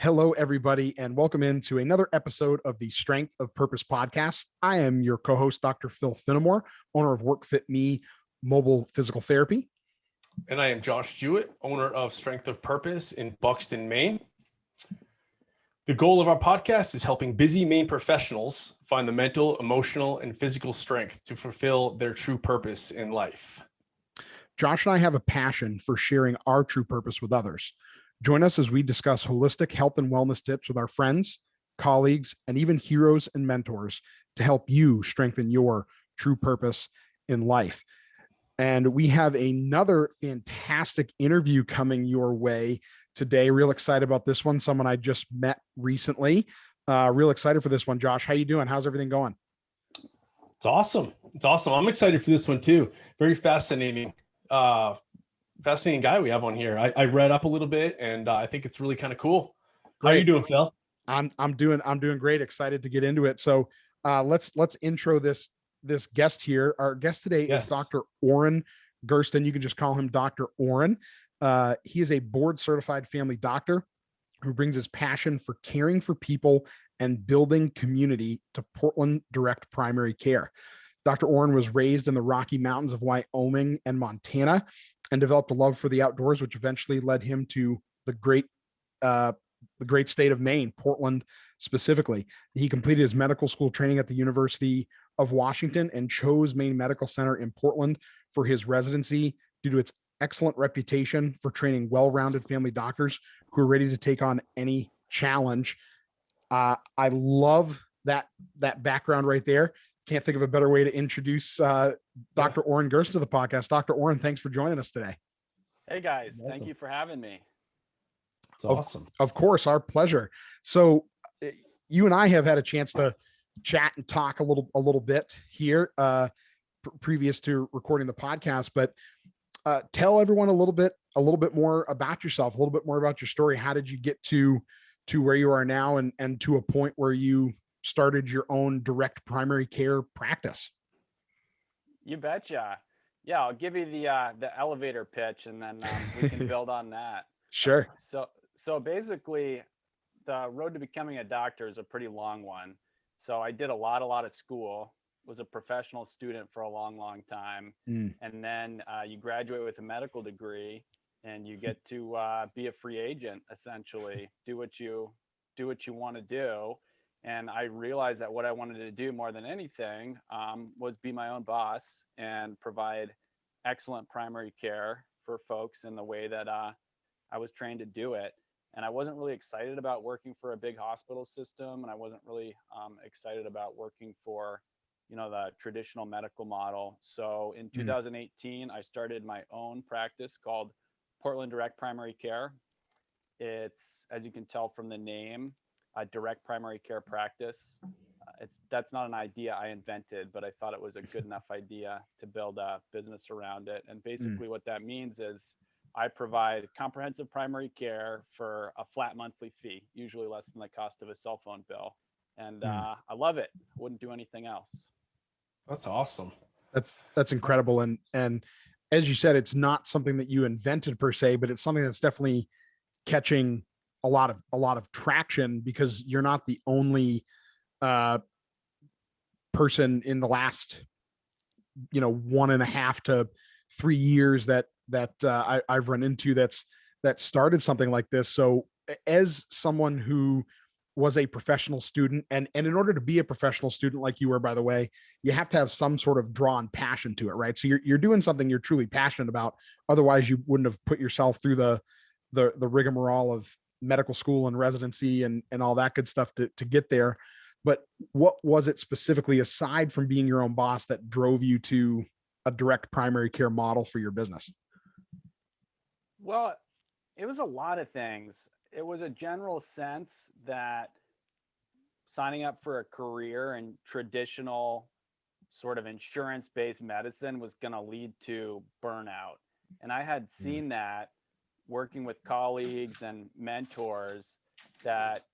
Hello, everybody, and welcome into another episode of the Strength of Purpose podcast. I am your co-host, Dr. Phil Finnemore, owner of WorkFitMe Mobile Physical Therapy. And I am Josh Jewett, owner of Strength of Purpose in Buxton, Maine. The goal of our podcast is helping busy Maine professionals find the mental, emotional, and physical strength to fulfill their true purpose in life. Josh and I have a passion for sharing our true purpose with others. Join us as we discuss holistic health and wellness tips with our friends, colleagues, and even heroes and mentors to help you strengthen your true purpose in life. And we have another fantastic interview coming your way today. Real excited about this one. Someone I just met recently. Real excited for this one. Josh, how you doing? How's everything going? It's awesome. I'm excited for this one too. Very fascinating. Fascinating guy we have on here. I read up a little bit, and I think it's really kind of cool. Great. How are you doing, Phil? I'm doing great. Excited to get into it. So let's intro this guest here. Our guest today is Dr. Oren Gersten. You can just call him Dr. Oren. He is a board certified family doctor who brings his passion for caring for people and building community to Portland Direct Primary Care. Dr. Oren was raised in the Rocky Mountains of Wyoming and Montana and developed a love for the outdoors, which eventually led him to the great state of Maine, Portland specifically. He completed his medical school training at the University of Washington and chose Maine Medical Center in Portland for his residency due to its excellent reputation for training well-rounded family doctors who are ready to take on any challenge. I love that background right there. Can't think of a better way to introduce Dr. Oren Gersten to the podcast. Dr. Oren, thanks for joining us today. Hey guys, thank you for having me. It's awesome. Of course, our pleasure. So you and I have had a chance to chat and talk a little bit here previous to recording the podcast, but tell everyone a little bit more about yourself, a little bit more about your story. How did you get to where you are now and to a point where you started your own direct primary care practice? You betcha. Yeah, I'll give you the elevator pitch, and then we can build on that. Sure. So basically, the road to becoming a doctor is a pretty long one. So I did a lot of school, was a professional student for a long time. And then you graduate with a medical degree and you get to be a free agent, essentially, do what you want to do. And I realized that what I wanted to do more than anything was be my own boss and provide excellent primary care for folks in the way that I was trained to do it. And I wasn't really excited about working for a big hospital system, and I wasn't really excited about working for, the traditional medical model. So in 2018, I started my own practice called Portland Direct Primary Care. It's, as you can tell from the name, a direct primary care practice. That's not an idea I invented, but I thought it was a good enough idea to build a business around it. And basically what that means is I provide comprehensive primary care for a flat monthly fee, usually less than the cost of a cell phone bill. And I love it. I wouldn't do anything else. That's awesome. That's incredible. And as you said, it's not something that you invented per se, but it's something that's definitely catching a lot of traction, because you're not the only person in the last 1.5 to 3 years that I've run into that started something like this. So as someone who was a professional student, and in order to be a professional student like you were, by the way, you have to have some sort of drawn passion to it, right? So you're doing something you're truly passionate about. Otherwise, you wouldn't have put yourself through the rigmarole of medical school and residency and all that good stuff to get there. But what was it specifically, aside from being your own boss, that drove you to a direct primary care model for your business? Well, it was a lot of things. It was a general sense that signing up for a career in traditional sort of insurance-based medicine was going to lead to burnout. And I had seen that working with colleagues and mentors, that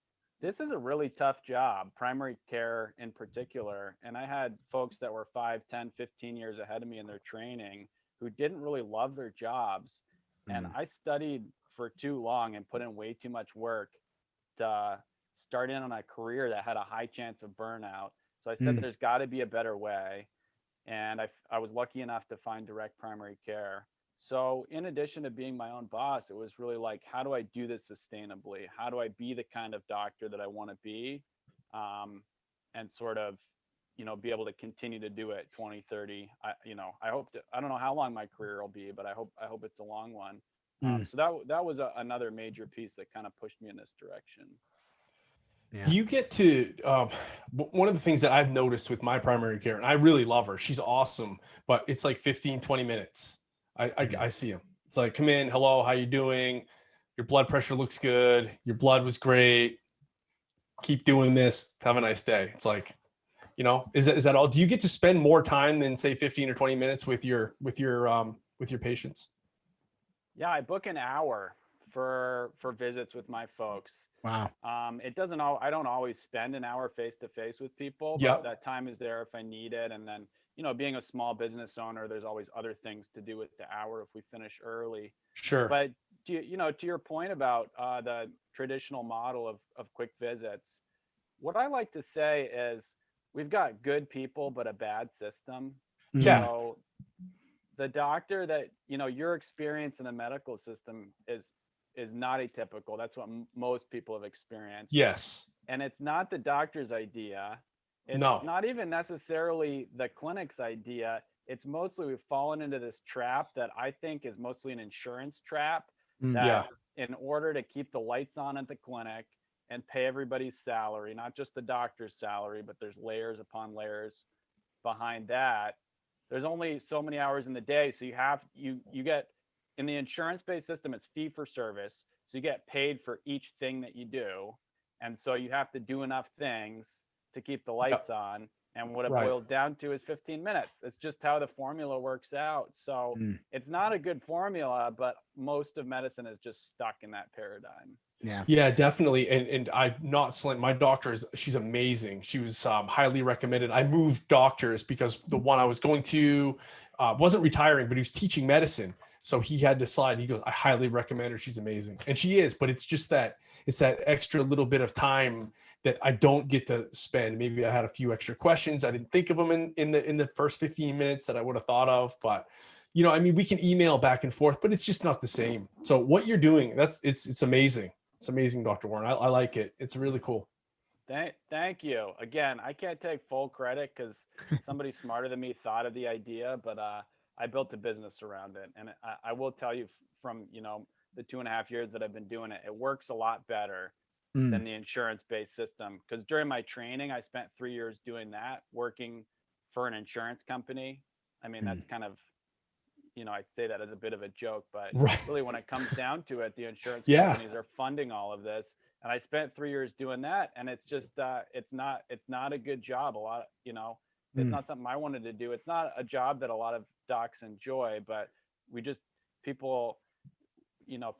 this is a really tough job, primary care in particular. And I had folks that were 5, 10, 15 years ahead of me in their training who didn't really love their jobs. And I studied for too long and put in way too much work start in on a career that had a high chance of burnout. So I said, there's got to be a better way. And I was lucky enough to find direct primary care. So in addition to being my own boss, it was really like, how do I do this sustainably? How do I be the kind of doctor that I want to be? And sort of, be able to continue to do it 20, 30. I hope to, I don't know how long my career will be, but I hope it's a long one. So that was another major piece that kind of pushed me in this direction. Yeah. You get to, one of the things that I've noticed with my primary care, and I really love her, she's awesome, but it's like 15, 20 minutes. I see him. It's like, come in, hello, how you doing? Your blood pressure looks good. Your blood was great. Keep doing this. Have a nice day. It's like, is that all? Do you get to spend more time than say 15 or 20 minutes with your patients? Yeah, I book an hour for visits with my folks. Wow. I don't always spend an hour face-to-face with people, but that time is there if I need it. And then, being a small business owner, there's always other things to do with the hour if we finish early. Sure. But to your point about the traditional model of quick visits, what I like to say is we've got good people, but a bad system. Yeah. So the doctor that, your experience in the medical system is not atypical. That's what most people have experienced. Yes. And it's not the doctor's idea. It's not even necessarily the clinic's idea. It's mostly we've fallen into this trap that I think is mostly an insurance trap. That in order to keep the lights on at the clinic and pay everybody's salary, not just the doctor's salary, but there's layers upon layers behind that. There's only so many hours in the day. So you get, in the insurance-based system, it's fee for service. So you get paid for each thing that you do. And so you have to do enough things to keep the lights on. And what it boils down to is 15 minutes. It's just how the formula works out. So it's not a good formula, but most of medicine is just stuck in that paradigm. Yeah, definitely. And I'm not slim. My doctor she's amazing. She was highly recommended. I moved doctors because the one I was going to wasn't retiring, but he was teaching medicine. So he had to slide. He goes, I highly recommend her. She's amazing. And she is, but it's just that it's that extra little bit of time that I don't get to spend. Maybe I had a few extra questions. I didn't think of them in the first 15 minutes that I would have thought of, but we can email back and forth, but it's just not the same. So what you're doing, it's amazing. It's amazing, Dr. Oren. I like it. It's really cool. Thank you. Again, I can't take full credit because somebody smarter than me thought of the idea, but I built a business around it. And I will tell you from, the 2.5 years that I've been doing it, it works a lot better than the insurance-based system. Because during my training, I spent 3 years doing that, working for an insurance company. I mean, that's kind of, I'd say that as a bit of a joke, but really when it comes down to it, the insurance companies are funding all of this. And I spent 3 years doing that. And it's just, it's not a good job. It's not something I wanted to do. It's not a job that a lot of docs enjoy, but people,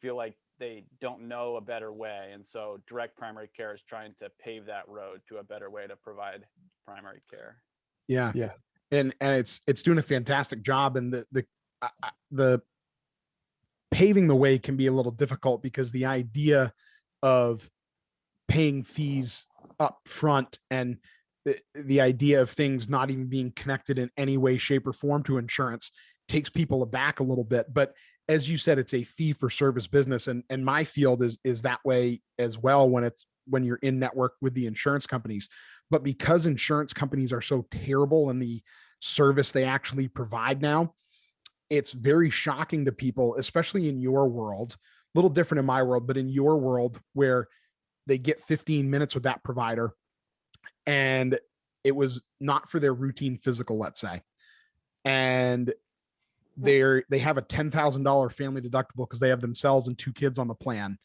feel like they don't know a better way. And so direct primary care is trying to pave that road to a better way to provide primary care. Yeah. Yeah. And it's doing a fantastic job. And the paving the way can be a little difficult because the idea of paying fees up front and the idea of things not even being connected in any way, shape, or form to insurance takes people aback a little bit. But as you said, it's a fee for service business. And my field is that way as well when you're in network with the insurance companies. But because insurance companies are so terrible in the service they actually provide now, it's very shocking to people, especially in your world, a little different in my world, but in your world where they get 15 minutes with that provider and it was not for their routine physical, let's say. And they have a $10,000 family deductible because they have themselves and 2 kids on the plan.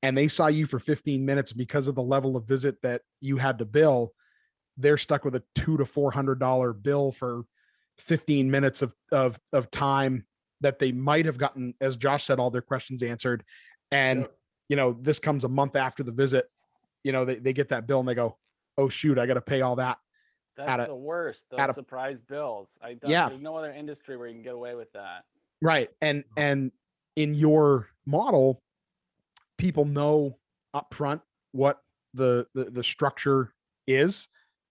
And they saw you for 15 minutes because of the level of visit that you had to bill. They're stuck with a $200 to $400 bill for 15 minutes of time that they might have gotten, as Josh said, all their questions answered. And, this comes a month after the visit, they get that bill and they go, oh shoot, I got to pay all that. That's the worst. Those surprise bills. There's no other industry where you can get away with that. Right. And in your model, people know upfront what the structure is.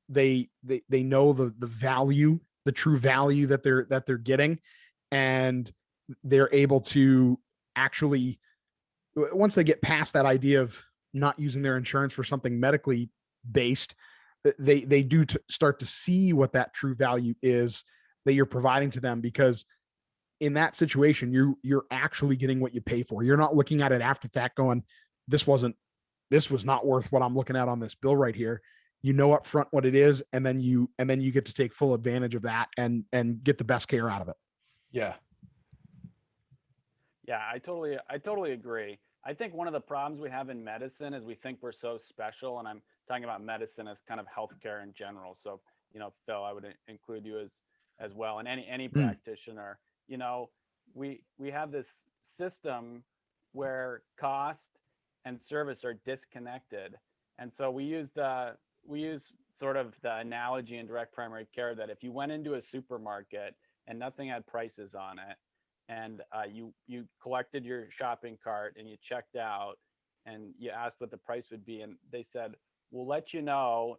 They know the value, the true value that they're getting, and they're able to actually, once they get past that idea of not using their insurance for something medically based, they do start to see what that true value is that you're providing to them, because in that situation, you're actually getting what you pay for. You're not looking at it after the fact going, this was not worth what I'm looking at on this bill right here. You know up front what it is, and then you get to take full advantage of that and get the best care out of it. Yeah. Yeah, I totally agree. I think one of the problems we have in medicine is we think we're so special, and I'm talking about medicine as kind of healthcare in general. So, Phil, I would include you as well, and any practitioner. We have this system where cost and service are disconnected, and so we use sort of the analogy in direct primary care that if you went into a supermarket and nothing had prices on it, and you collected your shopping cart and you checked out and you asked what the price would be, and they said, we'll let you know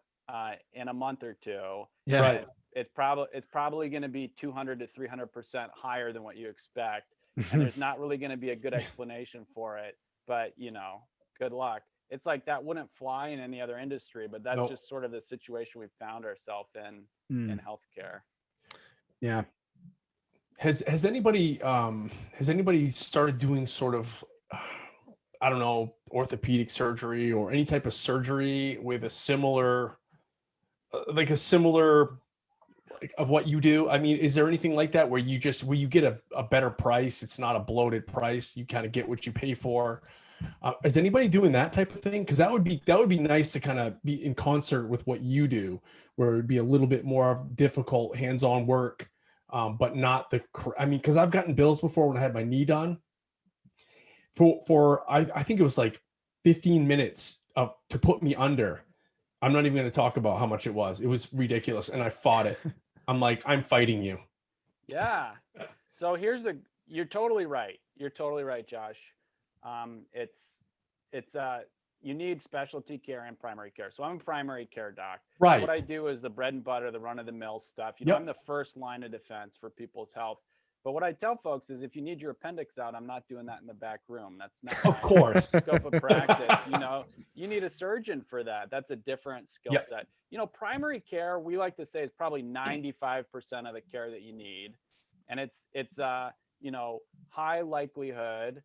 in a month or two. Yeah. Right. It's probably going to be 200 to 300% higher than what you expect, and there's not really going to be a good explanation for it, but good luck. It's like that wouldn't fly in any other industry, but that's just sort of the situation we've found ourselves in healthcare. Yeah. Has anybody started doing sort of, I don't know, orthopedic surgery or any type of surgery with a similar of what you do? I mean, is there anything like that where you get a better price? It's not a bloated price. You kind of get what you pay for. Is anybody doing that type of thing? Because that would be nice to kind of be in concert with what you do, where it would be a little bit more difficult hands-on work, but not because I've gotten bills before when I had my knee done for I think it was like 15 minutes to put me under. I'm not even going to talk about how much it was. It was ridiculous, and I fought it. I'm like, I'm fighting you. Yeah. So you're totally right. You're totally right, Josh. You need specialty care and primary care. So I'm a primary care doc. Right. What I do is the bread and butter, the run of the mill stuff. I'm the first line of defense for people's health. But what I tell folks is if you need your appendix out, I'm not doing that in the back room. That's not of course scope of practice. You need a surgeon for that. That's a different skill set. Primary care, we like to say, is probably 95% of the care that you need. And it's high likelihood,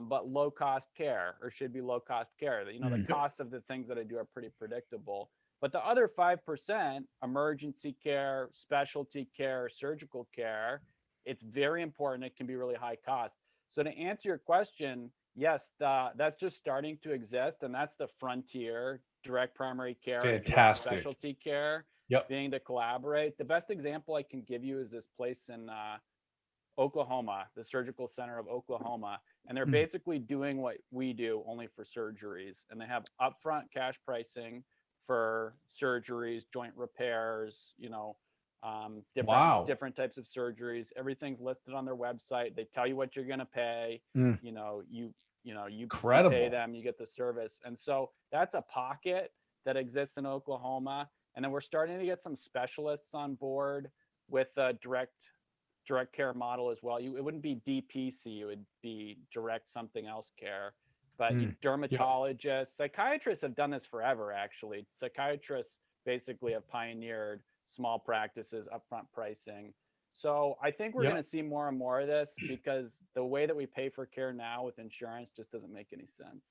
but low cost care, or should be low cost care. The costs of the things that I do are pretty predictable. But the other 5%, emergency care, specialty care, surgical care, it's very important. It can be really high cost. So to answer your question, yes, that's just starting to exist, and that's the frontier: direct primary care, fantastic specialty care, being to collaborate. The best example I can give you is this place in Oklahoma, the Surgical Center of Oklahoma, and they're basically doing what we do, only for surgeries. And they have upfront cash pricing for surgeries, joint repairs, different types of surgeries. Everything's listed on their website. They tell you what you're going to pay. You pay them, you get the service. And so that's a pocket that exists in Oklahoma. And then we're starting to get some specialists on board with a direct care model as well. It wouldn't be DPC, it would be direct something else care. But dermatologists, psychiatrists have done this forever, actually. Psychiatrists basically have pioneered small practices, upfront pricing. So I think we're going to see more and more of this, because the way that we pay for care now with insurance just doesn't make any sense.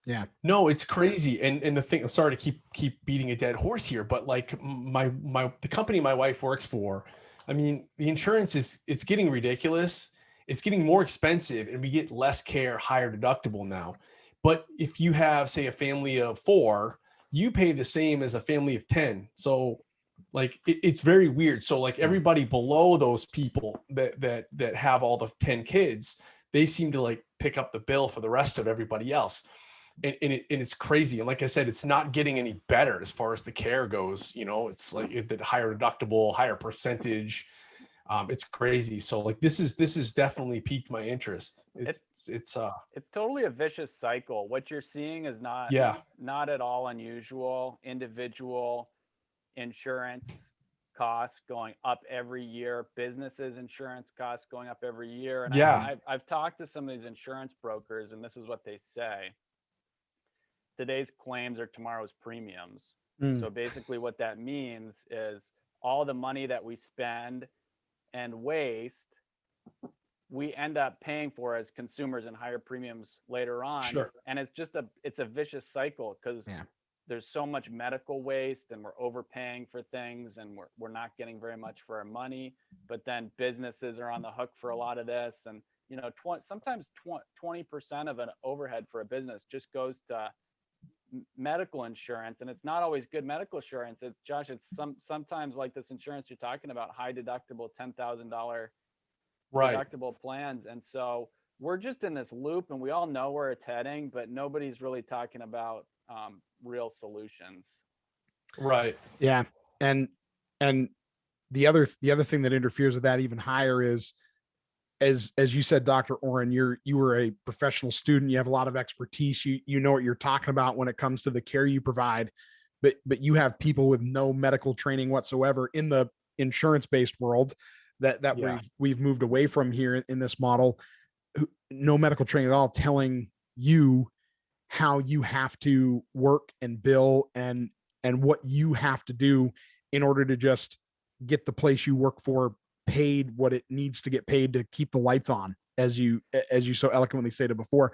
Yeah. No, it's crazy. And the thing, I'm sorry to keep beating a dead horse here, but like the company my wife works for, I mean, the insurance it's getting ridiculous. It's getting more expensive, and we get less care, higher deductible now. But if you have, say, a family of 4, you pay the same as a family of 10. So like it's very weird. So like everybody below those people that have all the 10 kids, they seem to like pick up the bill for the rest of everybody else. And it's crazy. And like I said, it's not getting any better as far as the care goes. It's like the higher deductible, higher percentage. It's crazy. So like this is definitely piqued my interest. It's totally a vicious cycle. What you're seeing is not at all unusual. Individual insurance costs going up every year, businesses insurance costs going up every year. And I've talked to some of these insurance brokers, and this is what they say: today's claims are tomorrow's premiums. So basically what that means is all the money that we spend and waste, we end up paying for as consumers in higher premiums later on. Sure. And it's a vicious cycle, because there's so much medical waste, and we're overpaying for things, and we're not getting very much for our money. But then businesses are on the hook for a lot of this. And, you know, sometimes 20% of an overhead for a business just goes to medical insurance, and it's not always good medical insurance. It's Josh, it's sometimes like this insurance you're talking about, high deductible $10,000 deductible plans. And so we're just in this loop, and we all know where it's heading, but nobody's really talking about real solutions. Right. Yeah. And the other thing that interferes with that even higher is, as you said, Dr. Oren, you were a professional student. You have a lot of expertise. You know what you're talking about when it comes to the care you provide, but you have people with no medical training whatsoever in the insurance-based world that we've moved away from here in this model. No medical training at all, telling you how you have to work and bill and what you have to do in order to just get the place you work for paid what it needs to get paid to keep the lights on, as you so eloquently stated before.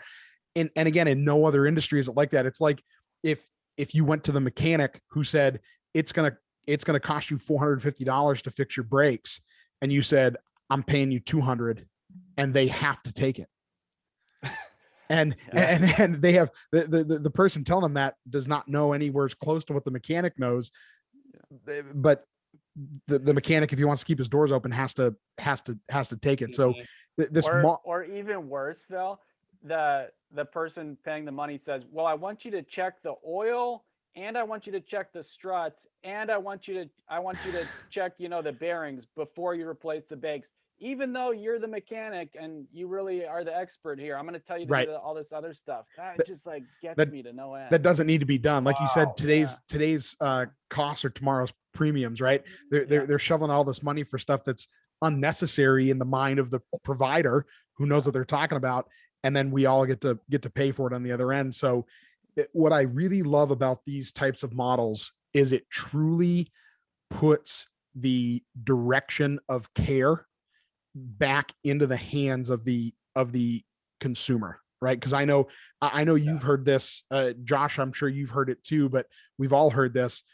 And again, in no other industry is it like that. It's like if you went to the mechanic who said it's gonna cost you $450 to fix your brakes, and you said, I'm paying you $200, and they have to take it. And they have the person telling them that does not know anywhere close to what the mechanic knows. But the mechanic, if he wants to keep his doors open, has to take it. So or even worse, Phil, the person paying the money says, well, I want you to check the oil, and I want you to check the struts, and I want you to check, you know, the bearings before you replace the brakes. Even though you're the mechanic and you really are the expert here, I'm going to tell you to do all this other stuff. That just like gets me to no end. That doesn't need to be done. Like you said, today's costs are tomorrow's premiums, right? They're shoveling all this money for stuff that's unnecessary in the mind of the provider who knows what they're talking about. And then we all get to pay for it on the other end. So what I really love about these types of models is it truly puts the direction of care back into the hands of the consumer, right? Because I know you've heard this, Josh, I'm sure you've heard it too, but we've all heard this,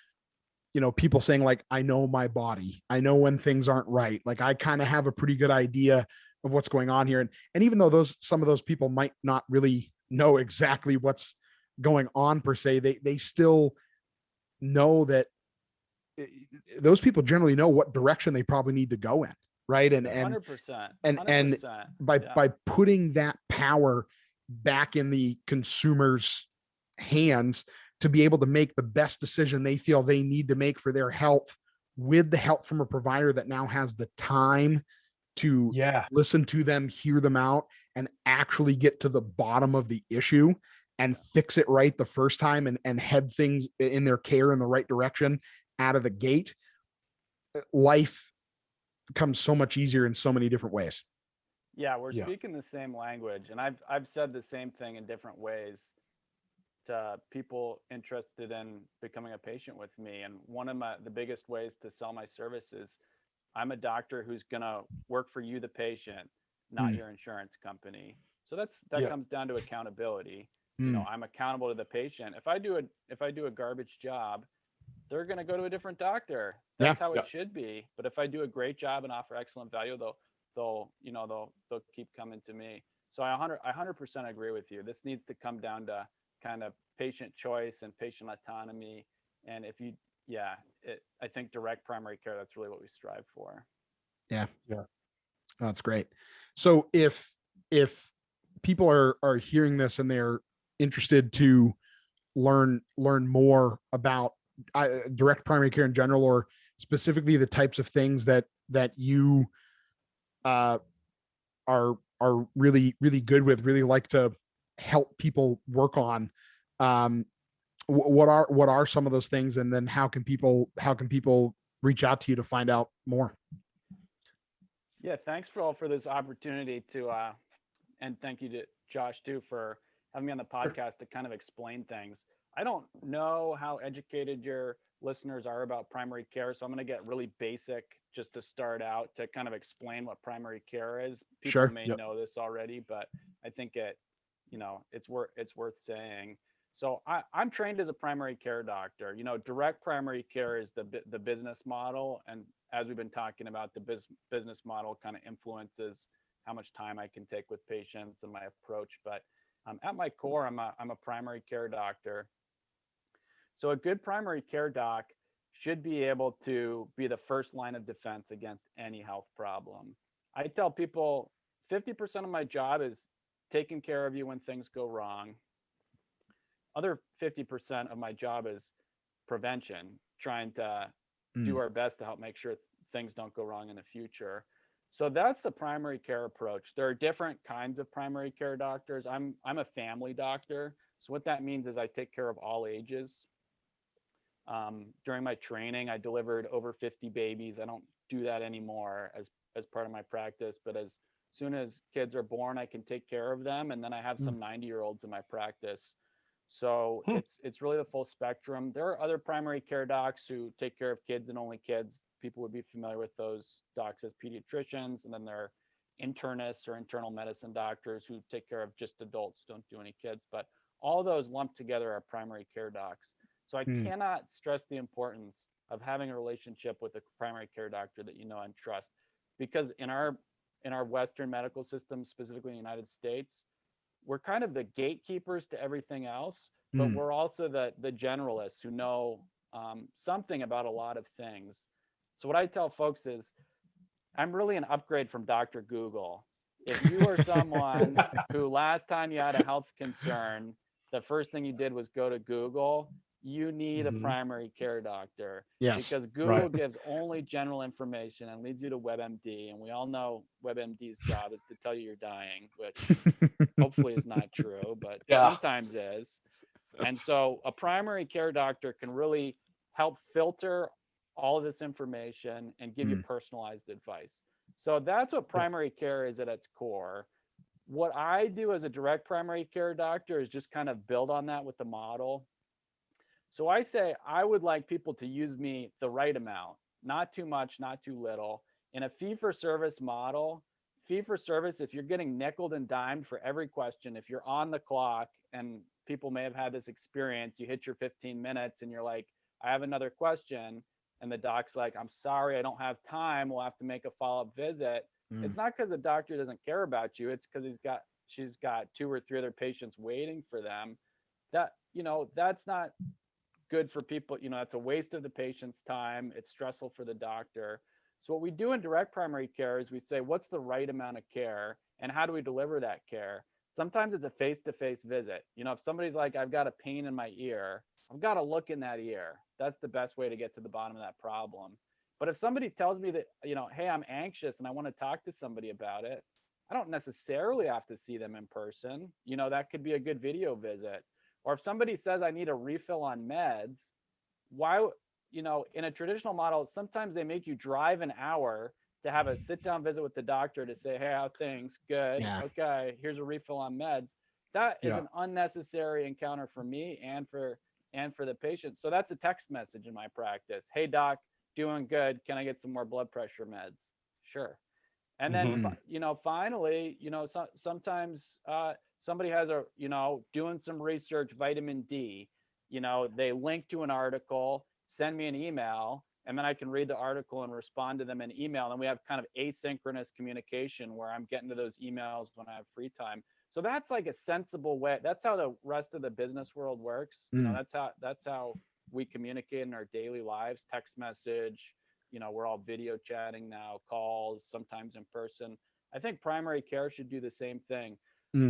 you know, people saying like, I know my body, I know when things aren't right. Like I kind of have a pretty good idea of what's going on here. And even though some of those people might not really know exactly what's going on per se, they still know that those people generally know what direction they probably need to go in. Right. 100%. And by putting that power back in the consumer's hands to be able to make the best decision they feel they need to make for their health, with the help from a provider that now has the time to listen to them, hear them out, and actually get to the bottom of the issue and fix it right the first time and head things in their care in the right direction out of the gate, life becomes so much easier in so many different ways. Yeah, we're speaking the same language, and I've said the same thing in different ways to people interested in becoming a patient with me. And one of the biggest ways to sell my services, I'm a doctor who's gonna work for you, the patient, not your insurance company. So that comes down to accountability. You know, I'm accountable to the patient. If I do a garbage job, they're going to go to a different doctor. That's how it should be. But if I do a great job and offer excellent value, they'll keep coming to me. So I 100% agree with you. This needs to come down to kind of patient choice and patient autonomy. And if you, I think direct primary care, that's really what we strive for. Yeah. Oh, that's great. So if people are hearing this and they're interested to learn more about direct primary care in general, or specifically the types of things that you are really, really good with, really like to help people work on. What are some of those things, and then how can people reach out to you to find out more? Yeah, thanks for this opportunity to and thank you to Josh too for having me on the podcast to kind of explain things. I don't know how educated your listeners are about primary care, so I'm going to get really basic just to start out to kind of explain what primary care is. People may know this already, but I think it's worth saying. So I'm trained as a primary care doctor. Direct primary care is the business model, and as we've been talking about, the business model kind of influences how much time I can take with patients and my approach. But at my core, I'm a primary care doctor. So a good primary care doc should be able to be the first line of defense against any health problem. I tell people 50% of my job is taking care of you when things go wrong. Other 50% of my job is prevention, trying to do our best to help make sure things don't go wrong in the future. So that's the primary care approach. There are different kinds of primary care doctors. I'm a family doctor. So what that means is I take care of all ages. During my training, I delivered over 50 babies. I don't do that anymore as part of my practice, but as soon as kids are born, I can take care of them. And then I have some 90-year-olds in my practice. So it's really the full spectrum. There are other primary care docs who take care of kids and only kids. People would be familiar with those docs as pediatricians. And then there are internists or internal medicine doctors who take care of just adults, don't do any kids. But all those lumped together are primary care docs. So I cannot stress the importance of having a relationship with a primary care doctor that you know and trust. Because in our Western medical system, specifically in the United States, we're kind of the gatekeepers to everything else, but we're also the generalists who know something about a lot of things. So what I tell folks is, I'm really an upgrade from Dr. Google. If you are someone who last time you had a health concern, the first thing you did was go to Google, you need a primary care doctor. Yes, because Google gives only general information and leads you to WebMD. And we all know WebMD's job is to tell you you're dying, which hopefully is not true, but sometimes is. And so a primary care doctor can really help filter all of this information and give you personalized advice. So that's what primary care is at its core. What I do as a direct primary care doctor is just kind of build on that with the model. So I say I would like people to use me the right amount, not too much, not too little. In a fee-for-service model, fee-for-service, if you're getting nickeled and dimed for every question, if you're on the clock, and people may have had this experience, you hit your 15 minutes and you're like, I have another question. And the doc's like, I'm sorry, I don't have time. We'll have to make a follow-up visit. It's not because the doctor doesn't care about you. It's because she's got 2 or 3 other patients waiting for them. That's not good for people. That's a waste of the patient's time. It's stressful for the doctor. So what we do in direct primary care is we say, what's the right amount of care and how do we deliver that care? Sometimes it's a face-to-face visit. If somebody's like, I've got a pain in my ear, I've got to look in that ear. That's the best way to get to the bottom of that problem. But if somebody tells me that, hey, I'm anxious and I want to talk to somebody about it, I don't necessarily have to see them in person. That could be a good video visit. Or if somebody says I need a refill on meds, why, in a traditional model, sometimes they make you drive an hour to have a sit-down visit with the doctor to say, hey, how things? Good. Yeah. Okay, here's a refill on meds. That is an unnecessary encounter for me and for the patient. So that's a text message in my practice. Hey, doc, doing good. Can I get some more blood pressure meds? Sure. And then, finally, sometimes somebody has doing some research, vitamin D, they link to an article, send me an email, and then I can read the article and respond to them in email. And we have kind of asynchronous communication where I'm getting to those emails when I have free time. So that's like a sensible way. That's how the rest of the business world works. That's how we communicate in our daily lives, text message, we're all video chatting now, calls, sometimes in person. I think primary care should do the same thing.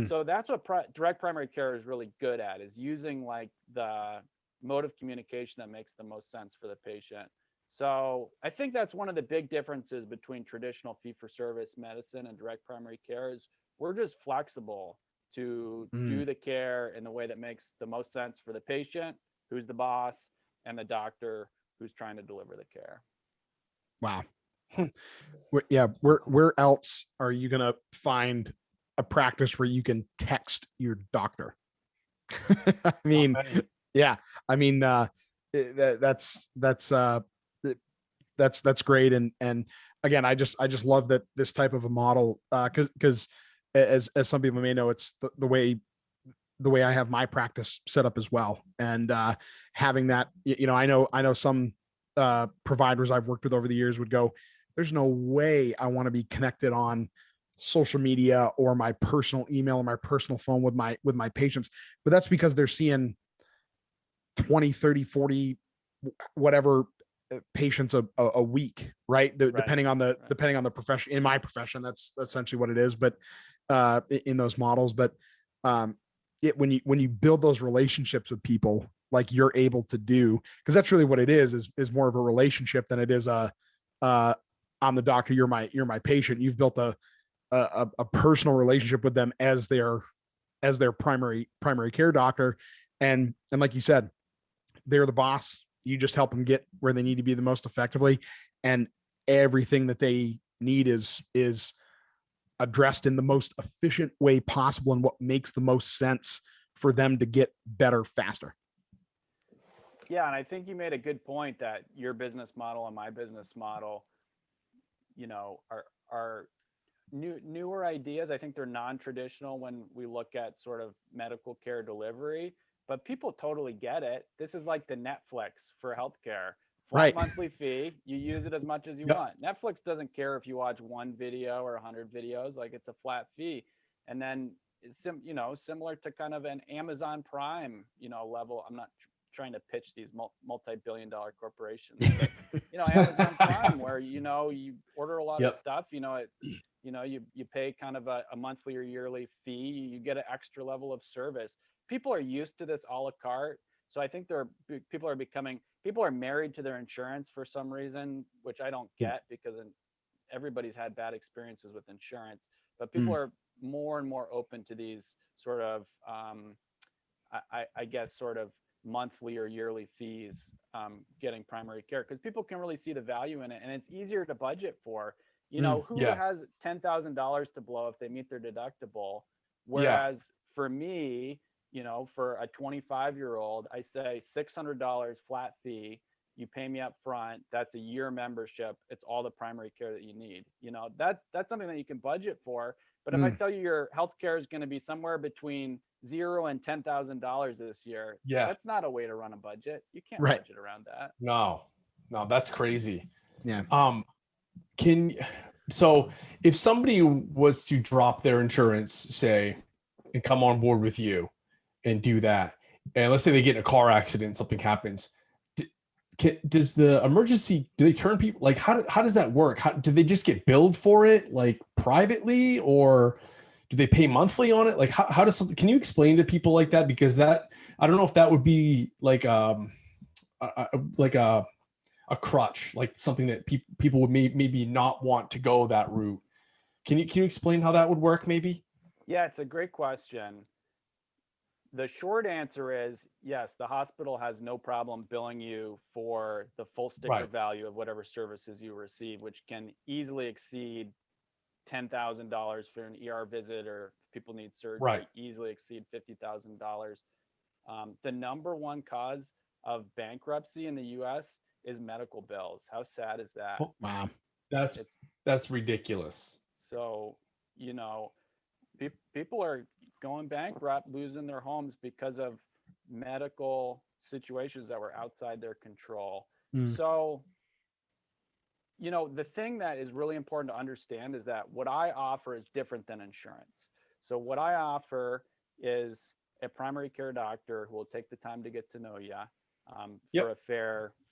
So that's what direct primary care is really good at, is using like the mode of communication that makes the most sense for the patient. So I think that's one of the big differences between traditional fee-for-service medicine and direct primary care is we're just flexible to do the care in the way that makes the most sense for the patient, who's the boss, and the doctor who's trying to deliver the care. Wow. Yeah. Where else are you going to find a practice where you can text your doctor? I mean, yeah, I mean, that's great. And again, I just love that this type of a model, because as some people may know, it's the way I have my practice set up as well. And having that, I know some providers I've worked with over the years would go, there's no way I want to be connected on social media or my personal email or my personal phone with my patients. But that's because they're seeing 20, 30, 40, whatever patients a week, right? Depending on the profession. In my profession, that's essentially what it is. But in those models, but when you build those relationships with people like you're able to do, because that's really what it is more of a relationship than it is I'm the doctor, you're my patient. You've built a personal relationship with them as their primary care doctor, and like you said, they're the boss. You just help them get where they need to be the most effectively, and everything that they need is addressed in the most efficient way possible and what makes the most sense for them to get better faster. Yeah, and I think you made a good point that your business model and my business model, are newer ideas. I think they're non-traditional when we look at sort of medical care delivery, but people totally get it. This is like the Netflix for healthcare. Flat monthly fee. You use it as much as you want. Netflix doesn't care if you watch one video or 100 videos. Like, it's a flat fee. And then similar to kind of an Amazon Prime, level. I'm not trying to pitch these multi-billion-dollar corporations, but Amazon Prime, where you order a lot of stuff. You pay kind of a monthly or yearly fee. You get an extra level of service. People are used to this a la carte. So I think people are married to their insurance for some reason, which I don't get, because everybody's had bad experiences with insurance. But people are more and more open to these sort of, I guess, sort of monthly or yearly fees, getting primary care, because people can really see the value in it, and it's easier to budget for. Who has $10,000 to blow if they meet their deductible? Whereas for me, for a 25-year-old, I say $600 flat fee. You pay me up front. That's a year membership. It's all the primary care that you need. That's something that you can budget for. But if I tell you your healthcare is going to be somewhere between $0 and $10,000 this year, that's not a way to run a budget. You can't budget around that. No, that's crazy. Yeah. So if somebody was to drop their insurance, say, and come on board with you and do that, and let's say they get in a car accident, something happens, does the emergency, do they turn people, like, how does that work? Do they just get billed for it, like, privately, or do they pay monthly on it? Like, how does something, can you explain to people like that? Because that, I don't know if that would be like a crutch, like something that people would maybe not want to go that route. Can you explain how that would work maybe? Yeah, it's a great question. The short answer is yes, the hospital has no problem billing you for the full sticker value of whatever services you receive, which can easily exceed $10,000 for an ER visit, or if people need surgery, easily exceed $50,000. The number one cause of bankruptcy in the US is medical bills. How sad is that? Oh, wow. That's ridiculous. So, people are going bankrupt, losing their homes because of medical situations that were outside their control. So, the thing that is really important to understand is that what I offer is different than insurance. So what I offer is a primary care doctor who will take the time to get to know you,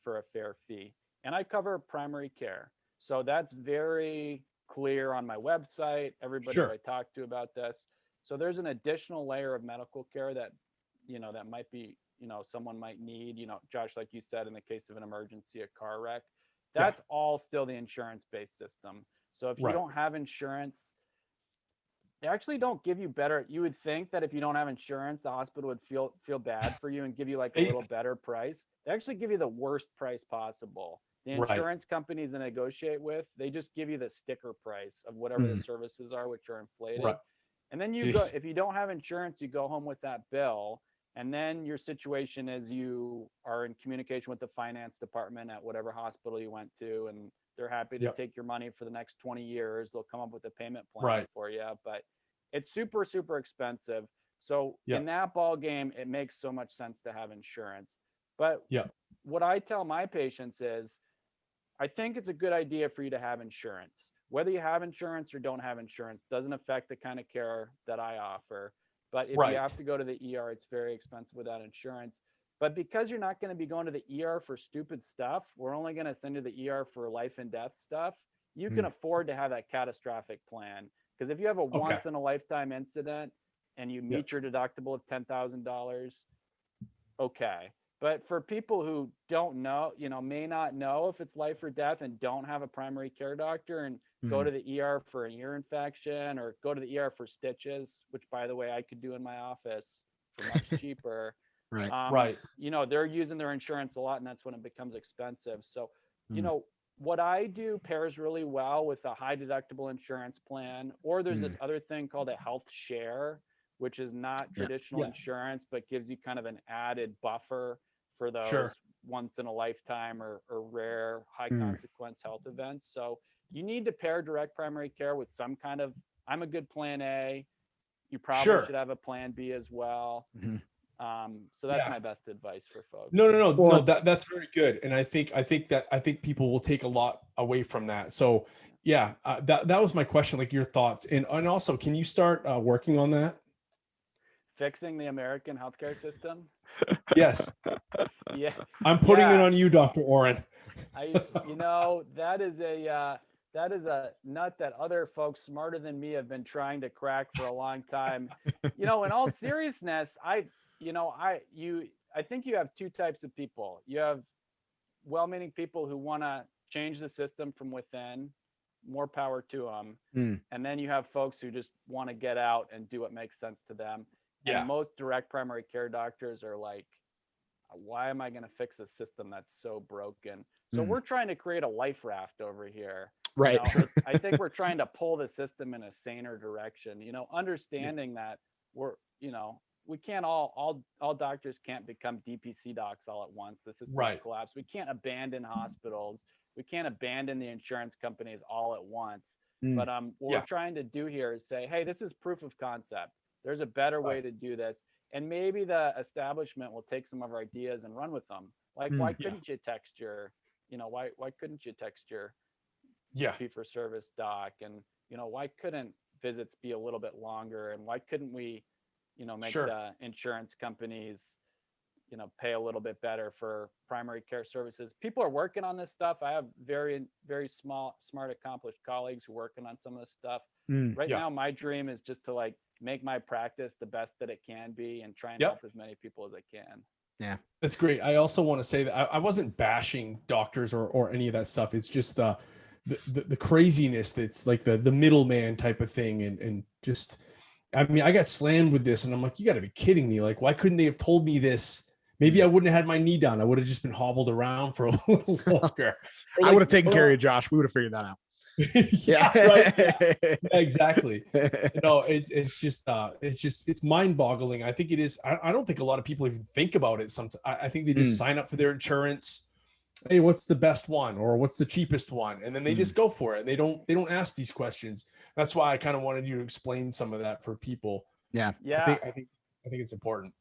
for a fair fee. And I cover primary care. So that's very clear on my website. Everybody that I talk to about this. So there's an additional layer of medical care that, that might be, someone might need, Josh, like you said, in the case of an emergency, a car wreck. That's all still the insurance-based system. So if you Right. don't have insurance, they actually don't give you better. You would think that if you don't have insurance, the hospital would feel bad for you and give you like a Hey, little better price. They actually give you the worst price possible. The Right. insurance companies that negotiate with, they just give you the sticker price of whatever the services are, which are inflated. Right. And then you go, if you don't have insurance, you go home with that bill. And then your situation is you are in communication with the finance department at whatever hospital you went to, and they're happy to Yep. take your money for the next 20 years. They'll come up with a payment plan Right. for you, but it's super, super expensive. So Yep. in that ball game, it makes so much sense to have insurance. But Yep. what I tell my patients is, I think it's a good idea for you to have insurance. Whether you have insurance or don't have insurance doesn't affect the kind of care that I offer. But if Right. you have to go to the ER, it's very expensive without insurance. But because you're not going to be going to the ER for stupid stuff, we're only going to send you to the ER for life and death stuff. You can afford to have that catastrophic plan. Because if you have a once in a lifetime incident and you meet your deductible of $10,000, okay. But for people who don't know, may not know if it's life or death and don't have a primary care doctor and go to the ER for an ear infection or go to the ER for stitches, which by the way, I could do in my office for much cheaper. Right. They're using their insurance a lot, and that's when it becomes expensive. So, what I do pairs really well with a high deductible insurance plan, or there's this other thing called a health share, which is not traditional insurance, but gives you kind of an added buffer for those once in a lifetime or rare high consequence health events. So you need to pair direct primary care with some kind of, I'm a good plan A. You probably should have a plan B as well. So that's my best advice for folks. No, that's very good. And I think people will take a lot away from that. So that was my question, like your thoughts. And also, can you start working on that? Fixing the American healthcare system? Yes. Yeah. I'm putting it on you, Dr. Oren. That is a nut that other folks smarter than me have been trying to crack for a long time. In all seriousness, I think you have two types of people. You have well-meaning people who want to change the system from within, more power to them. And then you have folks who just want to get out and do what makes sense to them. And most direct primary care doctors are like, why am I going to fix a system that's so broken? So we're trying to create a life raft over here. Right. I think we're trying to pull the system in a saner direction, understanding that we can't all doctors can't become DPC docs all at once. The system will collapse. We can't abandon hospitals. We can't abandon the insurance companies all at once. But what we're trying to do here is say, hey, this is proof of concept. There's a better way to do this. And maybe the establishment will take some of our ideas and run with them. Like, why couldn't you text your, why couldn't you text your fee for service doc? And, why couldn't visits be a little bit longer? And why couldn't we, make the insurance companies, pay a little bit better for primary care services? People are working on this stuff. I have very, very smart, accomplished colleagues who are working on some of this stuff. Right now, my dream is just to make my practice the best that it can be and try and help as many people as I can. Yeah, that's great. I also want to say that I wasn't bashing doctors or any of that stuff. It's just the craziness that's like the middleman type of thing. And just, I mean, I got slammed with this and I'm like, you got to be kidding me. Like, why couldn't they have told me this? Maybe I wouldn't have had my knee down. I would have just been hobbled around for a little longer. I would have taken care of you, Josh. We would have figured that out. Exactly. It's mind-boggling. I think it is. I don't think a lot of people even think about it. Sometimes I think they just sign up for their insurance. Hey, what's the best one or what's the cheapest one? And then they just go for it. They don't ask these questions. That's why I kind of wanted you to explain some of that for people. Yeah. I think it's important.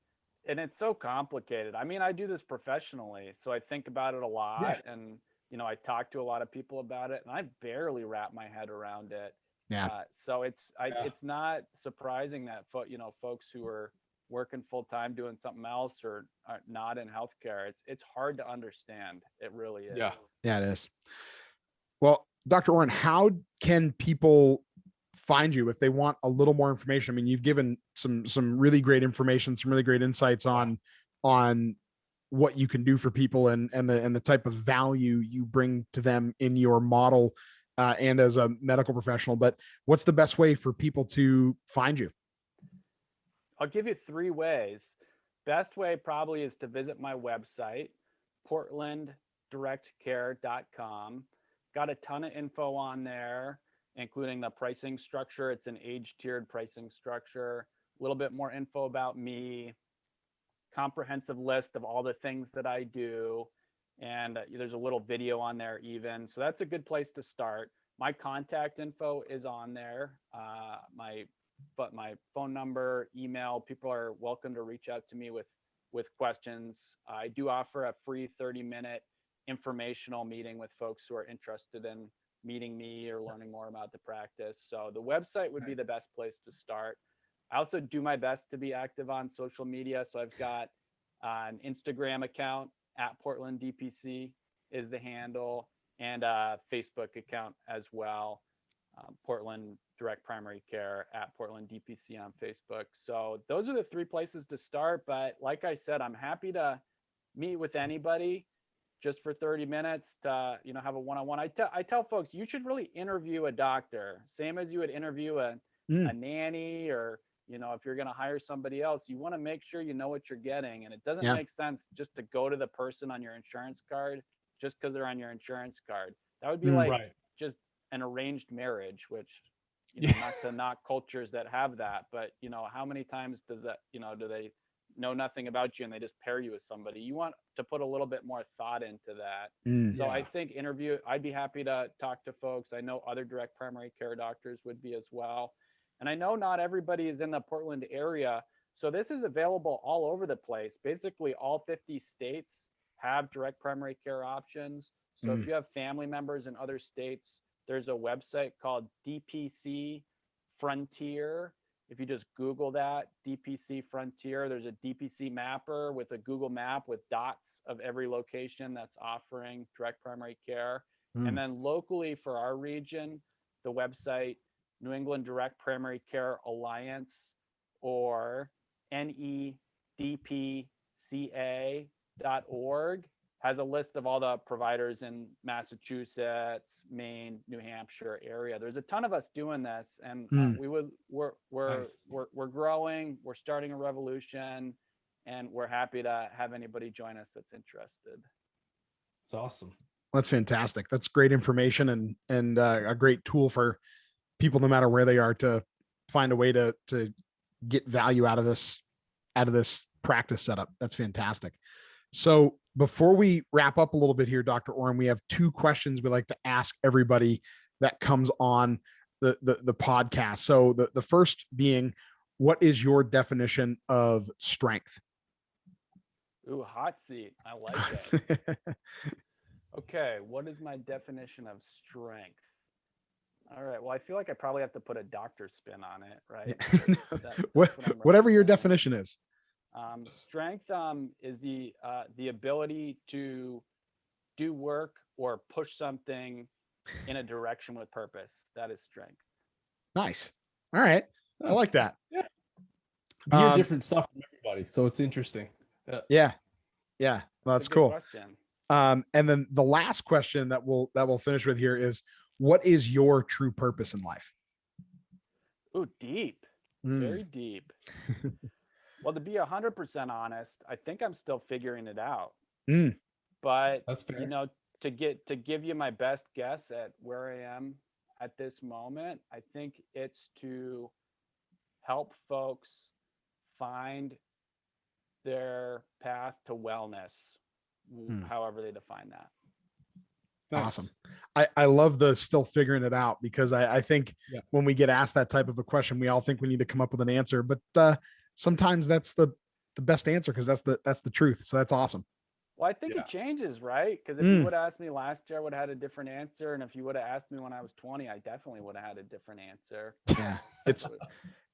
And it's so complicated. I mean, I do this professionally, so I think about it a lot and I talk to a lot of people about it, and I barely wrap my head around it. So it's not surprising that folks who are working full time doing something else or are not in healthcare, it's hard to understand. It really is. Yeah, it is. Well, Dr. Oren, how can people find you if they want a little more information? I mean, you've given some really great information, some really great insights on what you can do for people and the type of value you bring to them in your model and as a medical professional. But what's the best way for people to find you? I'll give you 3 ways. Best way probably is to visit my website, portlanddirectcare.com. Got a ton of info on there, including the pricing structure. It's an age-tiered pricing structure, a little bit more info about me, comprehensive list of all the things that I do. And there's a little video on there even. So that's a good place to start. My contact info is on there. But my phone number, email, people are welcome to reach out to me with questions. I do offer a free 30-minute informational meeting with folks who are interested in meeting me or learning more about the practice. So the website would be the best place to start. I also do my best to be active on social media. So I've got an Instagram account at Portland DPC is the handle, and a Facebook account as well. Portland Direct Primary Care at Portland DPC on Facebook. So those are the 3 places to start. But like I said, I'm happy to meet with anybody just for 30 minutes to, have a one-on-one. I tell folks, you should really interview a doctor, same as you would interview a nanny, or, if you're going to hire somebody else, you want to make sure you know what you're getting. And it doesn't make sense just to go to the person on your insurance card just because they're on your insurance card. That would be like just an arranged marriage, which, not to knock cultures that have that, but how many times does that, do they know nothing about you and they just pair you with somebody? You want to put a little bit more thought into that. So I think I'd be happy to talk to folks. I know other direct primary care doctors would be as well. And I know not everybody is in the Portland area. So this is available all over the place. Basically all 50 states have direct primary care options. So if you have family members in other states, there's a website called DPC Frontier. If you just Google that, DPC Frontier, there's a DPC mapper with a Google map with dots of every location that's offering direct primary care. And then locally for our region, the website, New England Direct Primary Care Alliance, or nedpca.org, has a list of all the providers in Massachusetts, Maine, New Hampshire area. There's a ton of us doing this, and we're growing. We're starting a revolution, and we're happy to have anybody join us that's interested. It's awesome. That's fantastic. That's great information and a great tool for people, no matter where they are, to find a way to get value out of this practice setup. That's fantastic. So before we wrap up a little bit here, Dr. Oren, we have 2 questions we like to ask everybody that comes on the podcast. So the first being, what is your definition of strength? Ooh, hot seat. I like it. Okay, what is my definition of strength? All right. Well, I feel like I probably have to put a doctor spin on it, right? Whatever your definition is. Strength is the ability to do work or push something in a direction with purpose. That is strength. Nice. All right. I like that. Yeah. You hear different stuff from everybody, so it's interesting. Yeah. Well, that's cool. Question. And then the last question that we'll finish with here is, what is your true purpose in life? Ooh, deep. Very deep. Well, to be 100% honest, I think I'm still figuring it out. But that's fair. To give you my best guess at where I am at this moment, I think it's to help folks find their path to wellness, however they define that. Nice. Awesome. I love the still figuring it out, because I think when we get asked that type of a question, we all think we need to come up with an answer, but sometimes that's the best answer, because that's the truth. So that's awesome. Well, I think it changes, right? Because if you would have asked me last year, I would have had a different answer. And if you would have asked me when I was 20, I definitely would have had a different answer. Yeah,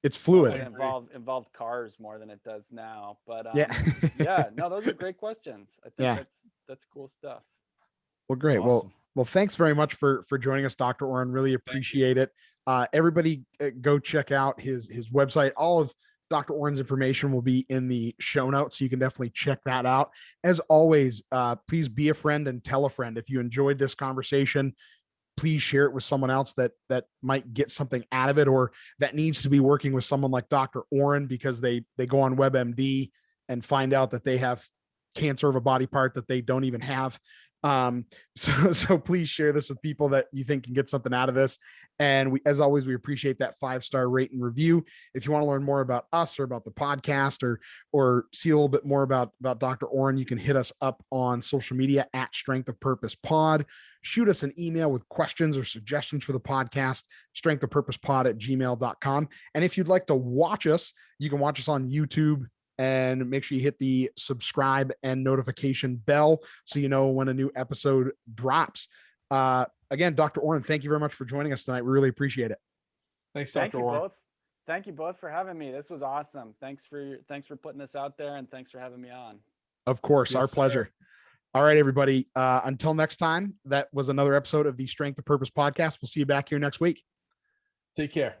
it's fluid. It involved cars more than it does now. But no, those are great questions. I think that's cool stuff. Well, great. Awesome. Well, thanks very much for joining us, Dr. Oren. Really appreciate it. Everybody go check out his website. All of Dr. Oren's information will be in the show notes, so you can definitely check that out. As always, please be a friend and tell a friend. If you enjoyed this conversation, please share it with someone else that might get something out of it, or that needs to be working with someone like Dr. Oren, because they go on WebMD and find out that they have cancer of a body part that they don't even have. So please share this with people that you think can get something out of this. And as always, we appreciate that 5-star rate and review. If you want to learn more about us or about the podcast, or see a little bit more about Dr. Oren, you can hit us up on social media at Strength of Purpose Pod. Shoot us an email with questions or suggestions for the podcast, strengthofpurposepod@gmail.com. And if you'd like to watch us, you can watch us on YouTube, and make sure you hit the subscribe and notification bell so you know when a new episode drops. Again, Dr. Oren, thank you very much for joining us tonight. We really appreciate it. Thanks, Dr. Oren. Thank you both for having me. This was awesome. Thanks for putting this out there, and thanks for having me on. Of course, yes, our pleasure. Sir. All right, everybody. Until next time, that was another episode of the Strength of Purpose podcast. We'll see you back here next week. Take care.